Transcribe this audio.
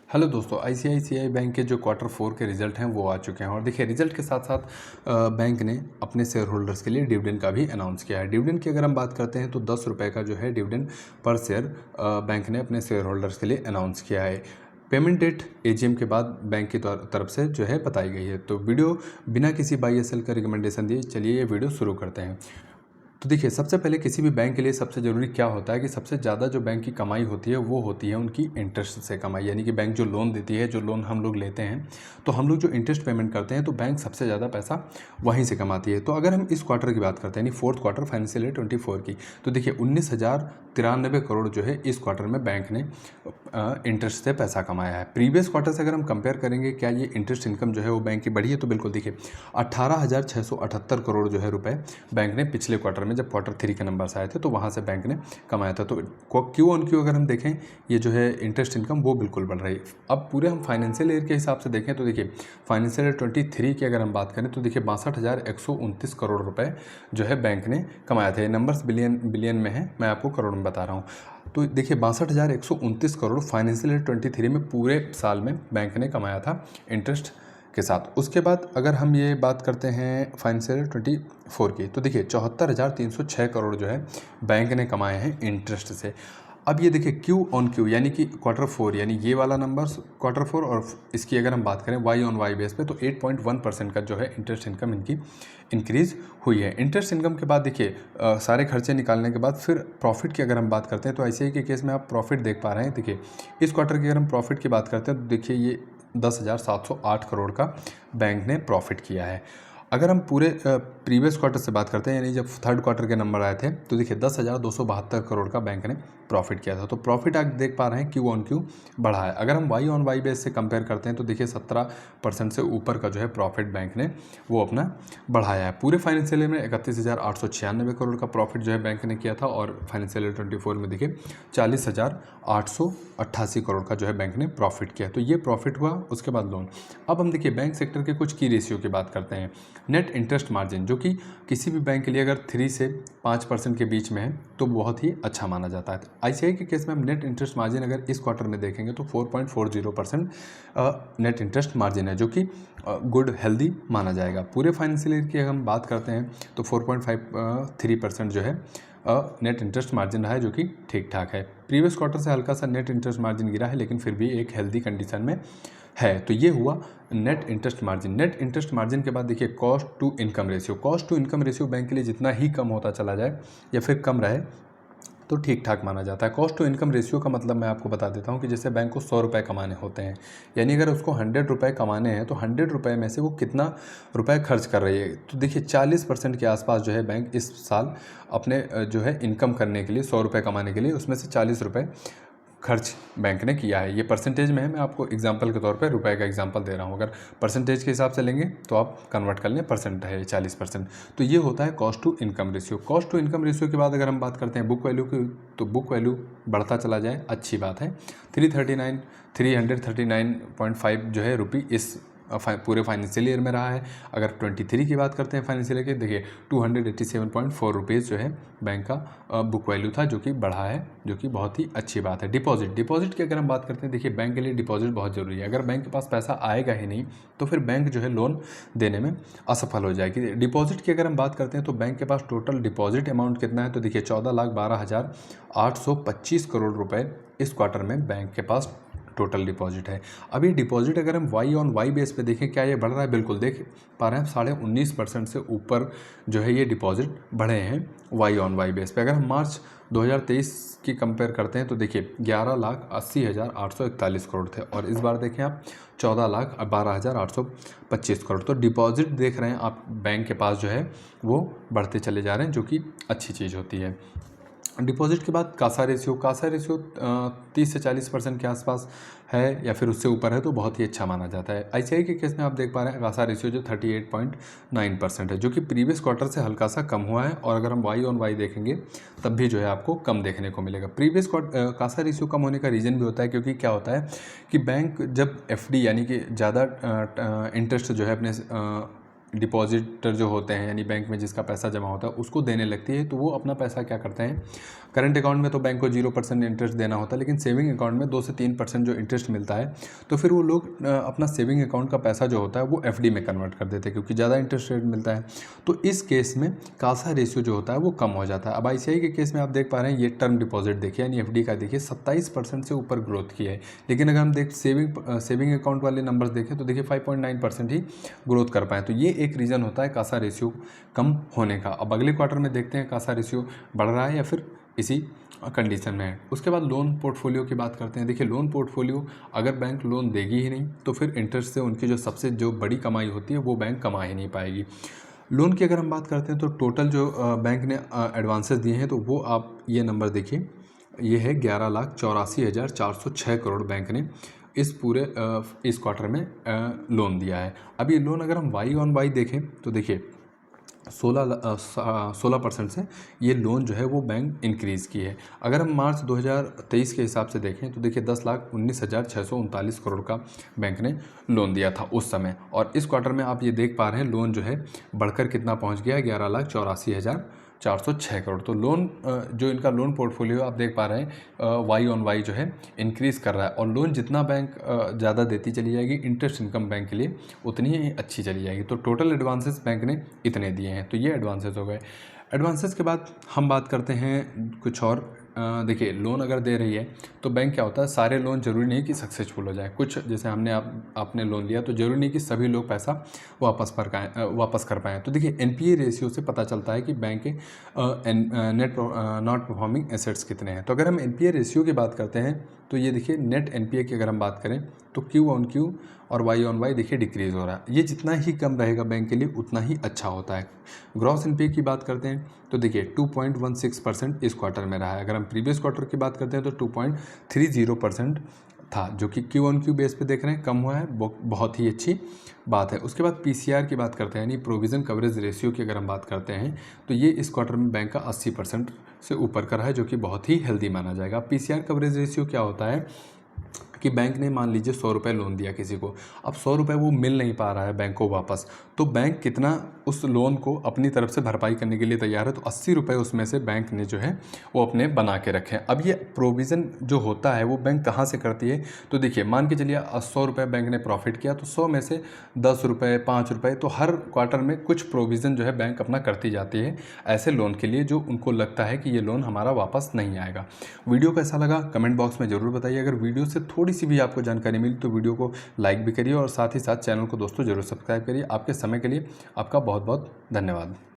Hello दोस्तों, ICICI bank के जो क्वार्टर 4 के रिज़ल्ट हैं वो आ चुके हैं और देखिए रिज़ल्ट के साथ साथ बैंक ने अपने शेयर होल्डर्स के लिए डिविडेंड का भी अनाउंस किया है। डिविडेंड की अगर हम बात करते हैं तो 10 रुपये का जो है डिविडेंड पर शेयर बैंक ने अपने शेयर होल्डर्स के लिए अनाउंस किया है। पेमेंट डेट एजीएम के बाद बैंक की तरफ से जो है बताई गई है। तो वीडियो बिना किसी बाई या सेल का रिकमेंडेशन दिए चलिए ये वीडियो शुरू करते हैं। तो देखिए सबसे पहले किसी भी बैंक के लिए सबसे ज़रूरी क्या होता है कि सबसे ज़्यादा जो बैंक की कमाई होती है वो होती है उनकी इंटरेस्ट से कमाई, यानी कि बैंक जो लोन देती है, जो लोन हम लोग लेते हैं तो हम लोग जो इंटरेस्ट पेमेंट करते हैं तो बैंक सबसे ज़्यादा पैसा वहीं से कमाती है। तो अगर हम इस क्वार्टर की बात करते हैं यानी फोर्थ क्वार्टर फाइनेंशियल ईयर 24 की, तो देखिए 19,093 करोड़ जो है इस क्वार्टर में बैंक ने इंटरेस्ट से पैसा कमाया है। प्रीवियस क्वार्टर से अगर हम कंपेयर करेंगे क्या ये इंटरेस्ट इनकम जो है वो बैंक की बढ़ी है, तो बिल्कुल देखिए 18,678 करोड़ जो है रुपए बैंक ने पिछले क्वार्टर में जब क्वार्टर 3 के नंबर्स आए थे तो वहाँ से बैंक ने कमाया था। तो क्यू ऑन क्यू अगर हम देखें ये जो है इंटरेस्ट इनकम वो बिल्कुल बढ़ रही है। अब पूरे हम फाइनेंशियल ईयर के हिसाब से देखें तो देखिए फाइनेंशियल ईयर 23 की अगर हम बात करें तो देखिए 62,129 करोड़ रुपए जो है बैंक ने कमाया था। ये नंबर्स बिलियन में है, मैं आपको करोड़ में बता रहा हूँ। तो देखिए 62,129 करोड़ फाइनेंशियल ईयर 23 में पूरे साल में बैंक ने कमाया था इंटरेस्ट के साथ। उसके बाद अगर हम ये बात करते हैं फाइनेंशियल ईयर 24 की, तो देखिए 74,306 करोड़ जो है बैंक ने कमाए हैं इंटरेस्ट से। अब ये देखिए क्यू ऑन क्यू यानी कि क्वार्टर 4 यानी ये वाला नंबर क्वार्टर 4 और इसकी अगर हम बात करें वाई ऑन वाई बेस पे तो 8.1% का जो है इंटरेस्ट इनकम इनकी इंक्रीज़ हुई है। इंटरेस्ट इनकम के बाद देखिए सारे खर्चे निकालने के बाद फिर प्रॉफिट की अगर हम बात करते हैं तो आईसीआई के केस में आप प्रॉफिट देख पा रहे हैं। देखिए इस क्वार्टर की अगर हम प्रॉफिट की बात करते हैं तो देखिए ये 10,708 करोड़ का बैंक ने प्रॉफिट किया है। अगर हम पूरे प्रीवियस क्वार्टर से बात करते हैं यानी जब थर्ड क्वार्टर के नंबर आए थे तो देखिए 10,272 करोड़ का बैंक ने प्रॉफिट किया था। तो प्रॉफिट आप देख पा रहे हैं क्यू ऑन क्यू बढ़ा है। अगर हम वाई ऑन वाई बेस से कंपेयर करते हैं तो देखिए 17% से ऊपर का जो है प्रॉफिट बैंक ने वो अपना बढ़ाया है। पूरे फाइनेंशियल ईयर में 31,896 करोड़ का प्रॉफिट जो है बैंक ने किया था और फाइनेंशियल ईयर 24 में देखिए 40,888 करोड़ का जो है बैंक ने प्रॉफिट किया। तो ये प्रॉफिट हुआ। उसके बाद लोन। अब हम देखिए बैंक सेक्टर के कुछ की रेशियो की बात करते हैं। नेट इंटरेस्ट मार्जिन जो कि किसी भी बैंक के लिए अगर 3 से 5% के बीच में है तो बहुत ही अच्छा माना जाता है। आईसीआई के केस में हम नेट इंटरेस्ट मार्जिन अगर इस क्वार्टर में देखेंगे तो 4.40% नेट इंटरेस्ट मार्जिन है जो कि गुड हेल्दी माना जाएगा। पूरे फाइनेंशियल ईयर की अगर हम बात करते हैं तो 4.53% जो है नेट इंटरेस्ट मार्जिन रहा है जो कि ठीक ठाक है। प्रीवियस क्वार्टर से हल्का सा नेट इंटरेस्ट मार्जिन गिरा है लेकिन फिर भी एक हेल्दी कंडीशन में है। तो ये हुआ net interest margin. Net interest margin के बाद देखिए cost to income ratio. Cost to income ratio bank के लिए जितना ही कम होता चला जाए या फिर कम रहे तो ठीक ठाक माना जाता है। कॉस्ट टू इनकम रेशियो का मतलब मैं आपको बता देता हूँ कि जैसे बैंक को 100 रुपये कमाने होते हैं, यानी अगर उसको 100 रुपये कमाने हैं तो 100 रुपये में से वो कितना रुपए खर्च कर रही है। तो देखिए 40% के आसपास जो है बैंक इस साल अपने जो है इनकम करने के लिए 100 रुपये कमाने के लिए उसमें से 40 रुपये खर्च बैंक ने किया है। ये परसेंटेज में है, मैं आपको एग्जांपल के तौर पे रुपए का एग्जांपल दे रहा हूँ। अगर परसेंटेज के हिसाब से लेंगे तो आप कन्वर्ट कर लें, परसेंट है 40%। तो ये होता है cost to income ratio. Cost to income ratio के बाद अगर हम बात करते हैं बुक वैल्यू की तो बुक वैल्यू बढ़ता चला जाए अच्छी बात है। 339.5 जो है रुपये इस पूरे फाइनेंशियल ईयर में रहा है। अगर 23 की बात करते हैं फाइनेंशियल ईयर की, देखिए 287.4 रुपीज़ जो है बैंक का बुक वैल्यू था जो कि बढ़ा है, जो कि बहुत ही अच्छी बात है। डिपॉजिट की अगर हम बात करते हैं, देखिए बैंक के लिए डिपॉजिट बहुत ज़रूरी है। अगर बैंक के पास पैसा आएगा ही नहीं तो फिर बैंक जो है लोन देने में असफल हो जाएगी। डिपॉजिट की अगर हम बात करते हैं तो बैंक के पास टोटल डिपॉजिट अमाउंट कितना है, तो देखिए 14,12,825 करोड़ रुपए इस क्वार्टर में बैंक के पास टोटल डिपॉजिट है। अभी डिपॉजिट अगर हम वाई ऑन वाई बेस पे देखें क्या ये बढ़ रहा है, बिल्कुल देख पा रहे हैं 19.5% से ऊपर जो है ये डिपॉजिट बढ़े हैं वाई ऑन वाई बेस पे। अगर हम मार्च 2023 की कंपेयर करते हैं तो देखिए 11,80,841 करोड़ थे और इस बार देखें आप 14,12,825 करोड़। तो डिपॉजिट देख रहे हैं आप बैंक के पास जो है वो बढ़ते चले जा रहे हैं जो कि अच्छी चीज़ होती है। डिपॉजिट के बाद कासा रेशियो 30 से 40% के आसपास है या फिर उससे ऊपर है तो बहुत ही अच्छा माना जाता है। आईसीआई के केस में आप देख पा रहे हैं कासा रेशियो जो 38.9% है जो कि प्रीवियस क्वार्टर से हल्का सा कम हुआ है और अगर हम वाई ऑन वाई देखेंगे तब भी जो है आपको कम देखने को मिलेगा। प्रीवियस कासा रेशियो कम होने का रीज़न भी होता है क्योंकि क्या होता है कि बैंक जब एफडी यानी कि ज़्यादा इंटरेस्ट जो है अपने डिपॉजिटर जो होते हैं यानी बैंक में जिसका पैसा जमा होता है उसको देने लगती है, तो वो अपना पैसा क्या करते हैं, करंट अकाउंट में तो बैंक को 0% इंटरेस्ट देना होता है, लेकिन सेविंग अकाउंट में 2 से 3% जो इंटरेस्ट मिलता है, तो फिर वो लोग अपना सेविंग अकाउंट का पैसा जो होता है वो एफडी में कन्वर्ट कर देते हैं क्योंकि ज़्यादा इंटरेस्ट रेट मिलता है। तो इस केस में कासा रेशियो जो होता है वो कम हो जाता है। अब आईसीआई के केस में आप देख पा रहे हैं, ये टर्म डिपॉजिट देखिए यानी एफडी का देखिए 27% से ऊपर ग्रोथ की है, लेकिन अगर हम सेविंग अकाउंट वाले नंबर्स देखें तो देखिए 5.9% ही ग्रोथ कर पाए। तो ये एक रीज़न होता है कासा रेशियो कम होने का। अब अगले क्वार्टर में देखते हैं कासा रेशियो बढ़ रहा है या फिर इसी कंडीशन में है। उसके बाद लोन पोर्टफोलियो की बात करते हैं। देखिए लोन पोर्टफोलियो अगर बैंक लोन देगी ही नहीं तो फिर इंटरेस्ट से उनकी जो बड़ी कमाई होती है वो बैंक कमा ही नहीं पाएगी। लोन की अगर हम बात करते हैं तो टोटल जो बैंक ने एडवांसेस दिए हैं तो वो आप ये नंबर देखिए, ये है 11,84,406 करोड़ बैंक ने इस क्वार्टर में लोन दिया है। अब ये लोन अगर हम वाई ऑन वाई देखें तो देखिए 16% से ये लोन जो है वो बैंक इंक्रीज़ की है। अगर हम मार्च 2023 के हिसाब से देखें तो देखिए 10,19,639 करोड़ का बैंक ने लोन दिया था उस समय, और इस क्वार्टर में आप ये देख पा रहे हैं लोन जो है बढ़कर कितना पहुंच गया है, 11,84,406 करोड़। तो लोन जो इनका लोन पोर्टफोलियो आप देख पा रहे हैं वाई ऑन वाई जो है इंक्रीज़ कर रहा है, और लोन जितना बैंक ज़्यादा देती चली जाएगी इंटरेस्ट इनकम बैंक के लिए उतनी ही अच्छी चली जाएगी। तो टोटल एडवांसेस बैंक ने इतने दिए हैं, तो ये एडवांसेस हो गए। एडवांसेस के बाद हम बात करते हैं कुछ और। देखिए लोन अगर दे रही है तो बैंक क्या होता है, सारे लोन जरूरी नहीं कि सक्सेसफुल हो जाए। कुछ जैसे आपने लोन लिया तो जरूरी नहीं कि सभी लोग पैसा वापस कर पाएँ। तो देखिए एनपीए रेशियो से पता चलता है कि बैंक के नेट नॉट परफॉर्मिंग एसेट्स कितने हैं। तो अगर हम एनपीए रेशियो की बात करते हैं तो ये देखिए नेट एनपीए की अगर हम बात करें तो क्यू ऑन क्यू और वाई ऑन वाई देखिए डिक्रीज़ हो रहा है। ये जितना ही कम रहेगा बैंक के लिए उतना ही अच्छा होता है। ग्रॉस एनपीए की बात करते हैं तो देखिए 2.16% इस क्वार्टर में रहा है। अगर हम प्रीवियस क्वार्टर की बात करते हैं तो 2.30% था, जो कि क्यू ऑन क्यू बेस पे देख रहे हैं कम हुआ है, बहुत ही अच्छी बात है। उसके बाद पीसीआर की बात करते हैं यानी प्रोविज़न कवरेज रेशियो की अगर हम बात करते हैं तो ये इस क्वार्टर में बैंक का 80% से ऊपर का रहा है, जो कि बहुत ही हेल्दी माना जाएगा। पीसीआर कवरेज रेशियो क्या होता है कि बैंक ने मान लीजिए 100 रुपये लोन दिया किसी को, अब 100 रुपये वो मिल नहीं पा रहा है बैंक को वापस, तो बैंक कितना उस लोन को अपनी तरफ से भरपाई करने के लिए तैयार है, तो 80 रुपये उसमें से बैंक ने जो है वो अपने बना के रखे हैं। अब ये प्रोविज़न जो होता है वो बैंक कहाँ से करती है, तो देखिए मान के चलिए 100 रुपये बैंक ने प्रॉफिट किया तो 100 में से 10 रुपये 5 रुपये, तो हर क्वार्टर में कुछ प्रोविज़न जो है बैंक अपना करती जाती है ऐसे लोन के लिए जो उनको लगता है कि ये लोन हमारा वापस नहीं आएगा। वीडियो कैसा लगा कमेंट बॉक्स में ज़रूर बताइए। अगर वीडियो से थोड़ी सी भी आपको जानकारी मिली तो वीडियो को लाइक भी करिए और साथ ही साथ चैनल को दोस्तों जरूर सब्सक्राइब करिए। आपके समय के लिए आपका बहुत बहुत धन्यवाद।